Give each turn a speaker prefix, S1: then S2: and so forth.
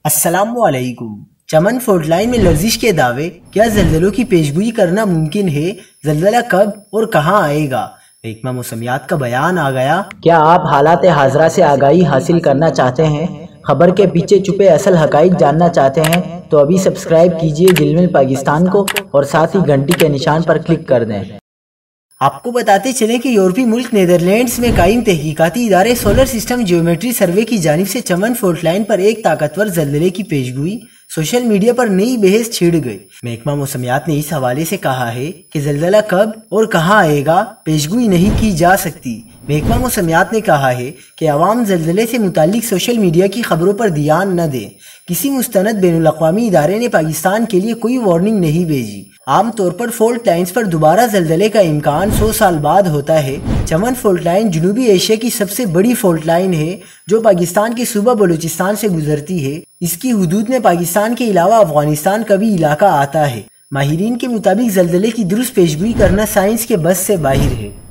S1: السلام علیکم۔ چمن فولٹ لائن میں لرزش کے دعوے، کیا زلزلوں کی پیشگوئی کرنا ممکن ہے؟ زلزلہ کب اور کہاں آئے گا؟ محکمہ موسمیات کا بیان آ گیا۔
S2: کیا آپ حالات حاضرہ سے آگاہی حاصل کرنا چاہتے ہیں؟ خبر کے پیچھے چھپے اصل حقائق جاننا چاہتے ہیں تو ابھی سبسکرائب کیجئے دل مل پاکستان کو اور ساتھ ہی گھنٹی کے نشان پر کلک کر دیں۔
S1: آپ کو بتاتے چلیں کہ یورپی ملک نیدرلینڈز میں قائم تحقیقاتی ادارے سولر سسٹم جیومیٹری سروے کی جانب سے چمن فولٹ لائن پر ایک طاقتور زلزلے کی پیشگوئی سوشل میڈیا پر نئی بحث چھڑ گئی۔ محکمہ موسمیات نے اس حوالے سے کہا ہے کہ زلزلہ کب اور کہاں آئے گا پیشگوئی نہیں کی جا سکتی۔ محکمہ موسمیات نے کہا ہے کہ عوام زلزلے سے متعلق سوشل میڈیا کی خبروں پر دھیان نہ دیں۔ کسی مستند بین الاقوامی ادارے نے پاکستان کے لیے کوئی وارننگ نہیں بھیجی۔ عام طور پر فولٹ لائنز پر دوبارہ زلزلے کا امکان 100 سال بعد ہوتا ہے۔ چمن فولٹ لائن جنوبی ایشیا کی سب سے بڑی فولٹ لائن ہے جو پاکستان کے صوبہ بلوچستان سے گزرتی ہے۔ اس کی حدود میں پاکستان کے علاوہ افغانستان کا بھی علاقہ آتا ہے۔ ماہرین کے مطابق زلزلے کی درست پیشگوئی کرنا سائنس کے بس سے باہر ہے۔